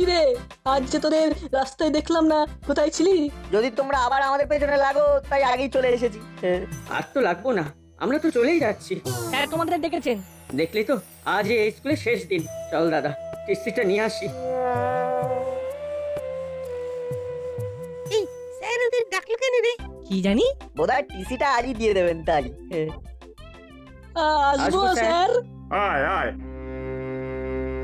কি রে, আজ যে তোদের রাস্তায় দেখলাম না, কোথায় ছিলি? যদি তোমরা আবার আমাদের পেছনে লাগো তাই আগেই চলে এসেছি। আর তো লাগবো না, আমরা তো চলেই যাচ্ছি। স্যার তোমাদের ডেকেছেন। দেখলি তো, আজ এই স্কুলের শেষ দিন। চল দাদা, টিসিটা নিয়ে আসি। এই স্যার ওদের ডাকলো কেন রে? কি জানি। বোধহয় টিসিটা আজই দিয়ে দেবেন তাই। আসবো আসবো, স্যার। স্যার। আয় আয়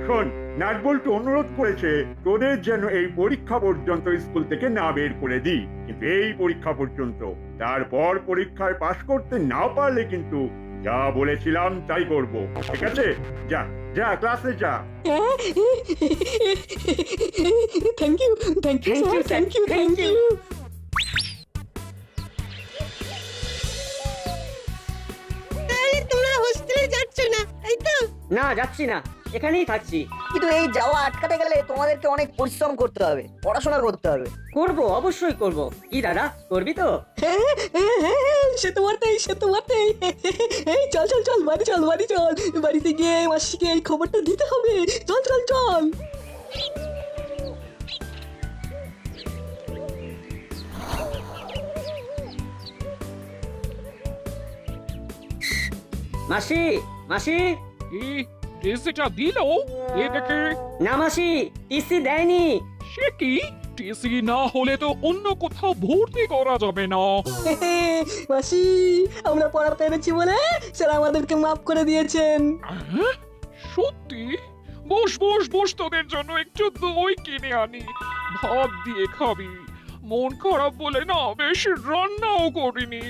শোন, নাটবল্টু অনুরোধ করেছে তোদের যেন এই পরীক্ষা পর্যন্ত স্কুল থেকে না বের করে দিই, কিন্তু এই পরীক্ষা পর্যন্ত। তারপর পরীক্ষায় পাশ করতে না পারলে কিন্তু যা বলেছিলাম তাই করব, ঠিক আছে? যা যা ক্লাসে যা। Thank you, thank you sir, thank you, thank you. তাহলে তোমরা হোস্টেলে যাচ্ছ না, তাই তো? না, যাচ্ছি না, এখানেই থাকছি। কিন্তু এই যাওয়া আটকাতে গেলে তোমাদেরকে অনেক পরিশ্রম করতে হবে, পড়াশোনা করতে হবে। করব, অবশ্যই করব। কি দাদা, করবি তো? সে তো বটেই, সে তো বটেই। এই চল চল চল, বাড়ি চল, বাড়ি চল। বাড়িতে গিয়ে মাসিকে এই খবরটা দিতে হবে। চল চল চল। মাসি, মাসি। টিসিটা দিল? এ দেখে। না মাসি, টিসি দেয়নি। সে কি? টিসি না হলে তো অন্য কোথাও ভর্তি করা যাবে না। মাসি, আমরা পড়া পেরেছি বলে স্যার আমাদেরকে মাফ করে দিয়েছেন। হ্যাঁ? সত্যি? বস বস বস, তোদের জন্য একটু দই কিনে আনি, ভাত দিয়ে খাবি। মন খারাপ বলে না বেশ রান্নাও করিনি।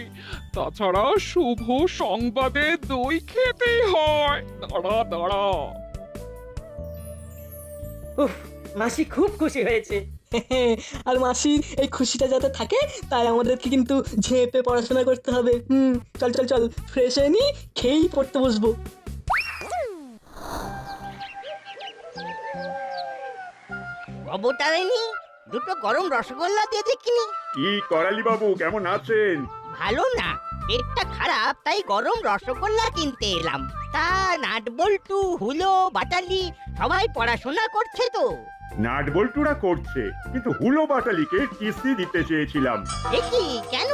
তাছাড়া শুভ সংবাদে দই খেতেই হয়। দাঁড়া দাঁড়া। উফ, মাসি খুব খুশি হয়েছে। আর মাসির এই খুশিটা যাতে থাকে তাই আমাদেরকে কিন্তু ঝেঁপে পড়াশোনা করতে হবে। চল চল চল, ফ্রেশ হয়ে নি, খেয়েই পড়তে বসবো। অবতারিণী, দুটো গরম রসগোল্লা দিয়ে দেখিনি? কি করালি বাবু, কেমন আছেন? ভালো না, পেটটা খারাপ, তাই গরম রসগোল্লা কিনতে এলাম। তা নাটবল্টু, হুলো, বাটালি সবাই পড়াশোনা করছে তো? নাটবল্টুরা করছে, কিন্তু হুলো বাটালিকে টিসি দিতে চেয়েছিলাম। এ কি, কেন?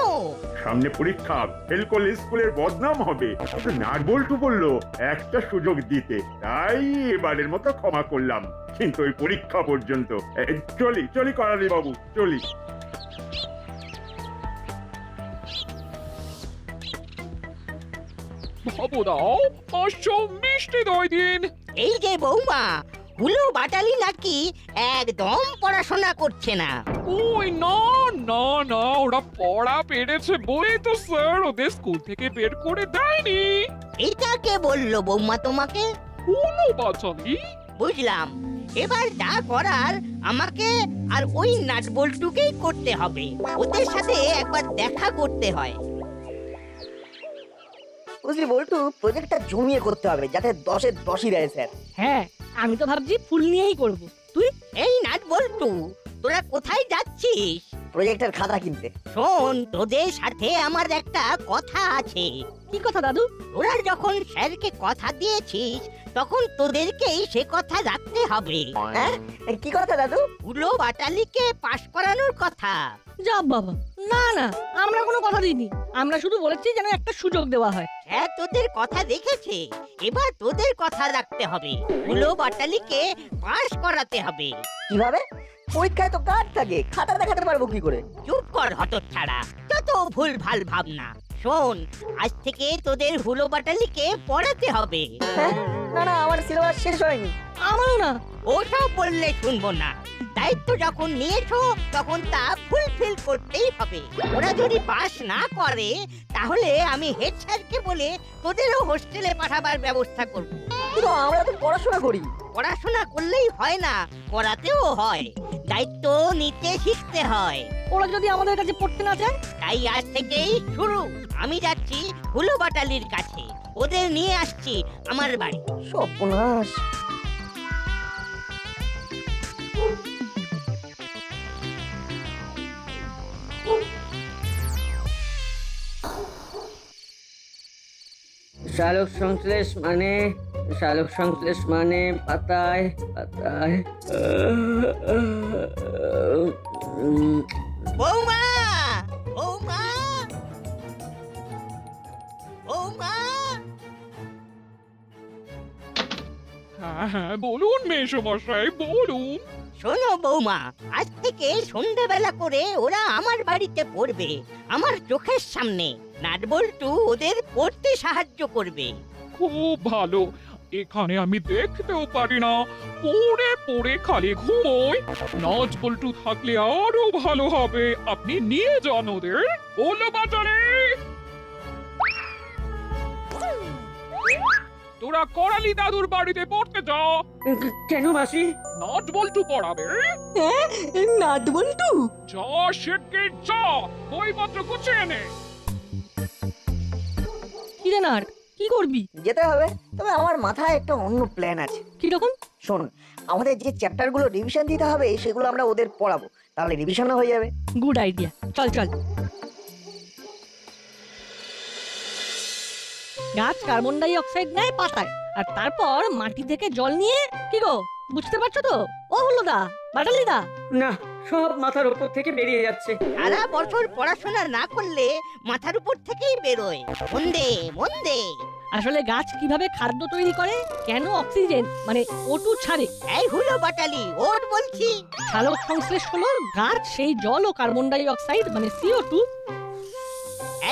সামনে পরীক্ষা, ফেল করলে স্কুলের বদনাম হবে। কিন্তু নাটবল্টু বলল একটা সুযোগ দিতে, তাই এবারের মতো ক্ষমা করলাম। কিন্তু ওই পরীক্ষা পর্যন্ত। চলি চলি করালি বাবু, চলি। বাবু দাও, 500 মিষ্টি দই দিন। এই যে বৌমা, হুলো বাটালি নাকি একদম পড়াশোনা করছে না। ওই না না না, ওরা পড়া পেরেছে বলেই তো স্যার ওদের স্কুল থেকে বের করে দেয়নি। এটা কে বললো বৌমা তোমাকে? কোনো বাচালি। বুঝলাম, এবার যা করার আমাকে আর ওই নাটবল্টুকেই করতে হবে। ওদের সাথে একবার দেখা করতে হয়। বুঝলি বল্টু, প্রজেক্টটা জমিয়ে করতে হবে যাতে 10-এ 10ই দেয় স্যার। হ্যাঁ, আমি তো ভাবছি ফুল নিয়েই করব। তুই? এই নাটবল্টু, তোরা কোথায় যাচ্ছিস? প্রজেক্টের খাতা কিনতে। শোন, তোদের সাথে আমার একটা কথা আছে। কি কথা দাদু? তোরা যখন স্যারকে কথা দিয়েছিস তখন তোদেরকেই সে কথা রাখতে হবে। হ্যাঁ, কি কথা দাদু? হুলো বাটালিকে পাশ করানোর কথা। যা বাবা, না না, আমরা কোনো কথা দিইনি। আমরা শুধু বলেছি যেন একটা সুযোগ দেওয়া হয়। হ্যাঁ, তোদের কথা দেখেছে, এবার তোদের কথা রাখতে হবে। হুলো বাটালিকে পাশ করাতে হবে। কিভাবে? পরীক্ষায় তো কার্ড থাকে, খাতা দেখাতে পারবো কি করে? চুপ কর হতচ্ছাড়া, যত ভুল ভাল ভাবনা। শোন, আজ থেকে তোদের হুলো বাটালিকে পড়াতে হবে। হ্যাঁ? না না, আমার সিলেবাস শেষ হয়নি। আমারও না। ওসব বললে শুনবো না। দায়িত্ব যখন নিয়েছো তখন তা ফুলফিল করতেই হবে। ওরা যদি পাস না করে তাহলে আমি হেড স্যারকে বলে তোদেরও হোস্টেলে পাঠাবার ব্যবস্থা করব। কিন্তু আমরা তো পড়াশোনা করি। পড়াশোনা করলেই হয় না, করাতেও হয়। দায়িত্ব নিতে শিখতে হয়। ওরা যদি আমাদের কাছে পড়তে না চায়? তাই আজ থেকেই শুরু। আমি যাচ্ছি হুলো বাটালির কাছে, ওদের নিয়ে আসছি আমার বাড়ি। সর্বনাশ। সালোক সংশ্লেষ মানে সালোক সংশ্লেষ মানে পাতায় পাতায় বৌমা বৌমা বৌমা হ্যাঁ হ্যাঁ বলুন মেসমশাই বলুন। শোনো বৌমা, আজ থেকে সন্ধ্যেবেলা করে ওরা আমার বাড়িতে পড়বে, আমার চোখের সামনে। নাটবল্টু ওদের পড়তে সাহায্য করবে। খুব ভালো, এখানে আমি দেখতেও পারি না, পড়ে পড়ে খালি ঘুমোই। নাচ বল্টু থাকলে আরো ভালো হবে। আপনি নিয়ে যান ওদের। বলো বাজারে, তোরা করালি দাদুর বাড়িতে পড়তে যা। কেন মাসি? নাচ বল্টু পড়াবে। হ্যাঁ নাট বল্টু। যা শেখে যা, বইপত্র গুছিয়ে নে। কি রে নাট, কি করবি? যেতে হবে, তবে আমার মাথায় একটা অন্য প্ল্যান আছে। কিরকম? শোন, আমাদের যে চ্যাপ্টারগুলো রিভিশন দিতে হবে সেগুলো আমরা ওদের পড়াবো, তাহলে রিভিশনও হয়ে যাবে। গুড আইডিয়া, চল চল। গাছ কার্বন ডাই অক্সাইড নেয় পাতায়, আর তারপর মাটি থেকে জল নিয়ে, কি গো বুঝতে পারছো তো? ও হলো দা, বাটালি দা। না, সব মাথার উপর থেকে বেরিয়ে যাচ্ছে। সারা বছর পড়াশোনা না করলে মাথার উপর থেকেই বেরোয়। মন্দে মন্দে। আসলে গাছ কিভাবে খাদ্য তৈরি করে, কেন অক্সিজেন মানে O2 ছাড়ে? এই হলো বাটালি, ওর বলছি। সালোক সংশ্লেষ হলো গাছ সেই জল ও কার্বন ডাই অক্সাইড মানে CO2।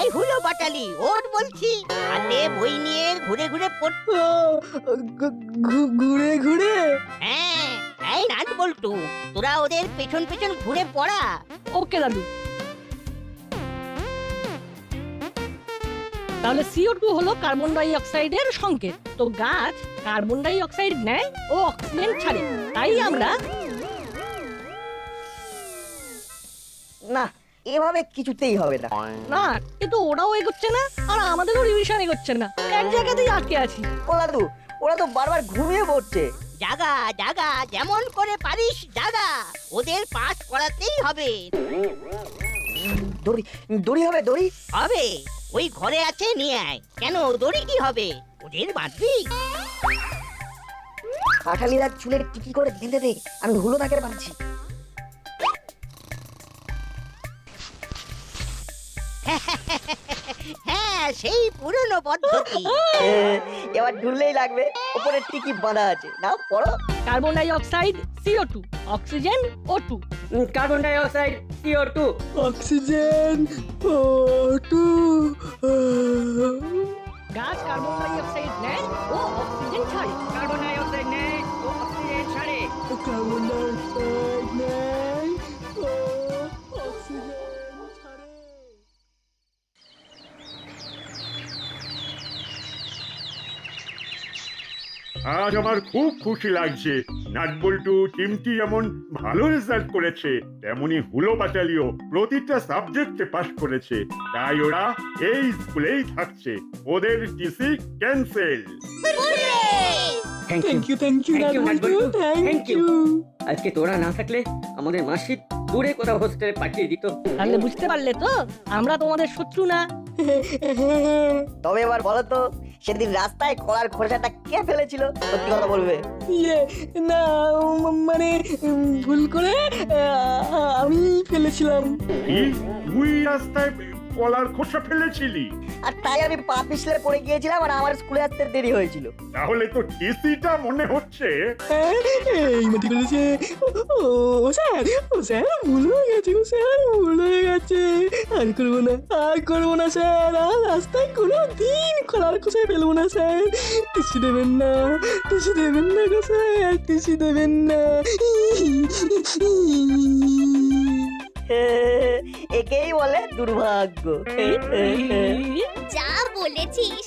এই হলো বাটালি, ওর বলছি। হাতে বই নিয়ে ঘুরে ঘুরে পড়। ঘুরে ঘুরে। হ্যাঁ, এই নাটবল্টু, তোরা ওদের পেছন পেছন ঘুরে পড়া। ওকে দাদু। তাহলে CO2 হলো কার্বন ডাই অক্সাইডের সংকেত। তো গাছ কার্বন ডাই অক্সাইড নেয় ও অক্সিজেন ছাড়ে, তাই আমরা। না, এভাবে কিছুতেই হবে না। না, কিন্তু ওরাও এগোচ্ছে না আর আমাদেরও রিভিশন এগোচ্ছে না, এক জায়গাতেই আটকে আছি। ও দাদু, ওরা তো বারবার ঘুমিয়ে পড়ছে। জাগা জাগা, যেমন করে পারিস জাগা। ওদের পাস করাতেই হবে। দড়ি দড়ি হবে, দড়ি হবে, ওই ঘরে আছে, নিয়ে আয়। কেন, দড়ি কি হবে? ওদের বাঁধবি। কাঠালিরা চুলের টিকি করে বেঁধে দে, আমি হুলো তাকে বাঁধছি। হ্যাঁ, সেই পুরনো পদ্ধতি। এবার ঢুললেই লাগবে, উপরে টিকি বাঁধা আছে। নাও পড়ো। Carbon dioxide CO2, oxygen O2। Carbon dioxide CO2, oxygen O2। গাছ কার্বন ডাই অক্সাইড নেয় ও অক্সিজেন ছাড়ে। কার্বন ডাই অক্সাইড নেয় ও অক্সিজেন ছাড়ে। কার্বন ডাই অক্সাইড নেয় ও অক্সিজেন ছাড়ে। আজ আমার খুব খুশি লাগছে। নাটবল্টু চিমটি যেমন ভালো রেজাল্ট করেছে, তেমনি হুলো বাটালিও প্রতিটা সাবজেক্টে পাশ করেছে। তাই ওরা এই স্কুলেই থাকছে। ওদের TC cancel. Thank thank you. You thank you Thank you, nut বল্টু, নাটবল্টু। Thank Thank you. ইউ। আজকে তোরা না থাকলে আমাদের মাসি দূরে কোথাও হোস্টেলে পাঠিয়ে দিত। তাহলে বুঝতে পারলে তো আমরা তোমাদের শত্রু না। তবে এবার বলো তো, সেদিন রাস্তায় কলার খোসাটা কে ফেলেছিল? সত্যি কথা বলবে। ইয়ে না, মানে ভুল করে আমি ফেলেছিলাম। কি, তুই রাস্তায় কলার খোসা ফেলেছিলি? আর তাই আমি পা পিছলে পড়ে গিয়েছিলাম, আর আমার স্কুলে আসতে দেরি হয়েছিল। তাহলে তো টিসিটা মনে হচ্ছে। হ্যাঁ, এই মতি করেছে। ও স্যার, ও স্যার ভুল হয়ে গেছে, ও স্যার ভুল হয়ে গেছে। আর করবো না, আর করবো না স্যার। আর রাস্তায় কোনো দিন কলার খোসায় ফেলবো না স্যার। টিসি দেবেন না, টিসি দেবেন না গো স্যার, টিসি দেবেন না। একেই বলে দুর্ভাগ্য। যা বলেছিস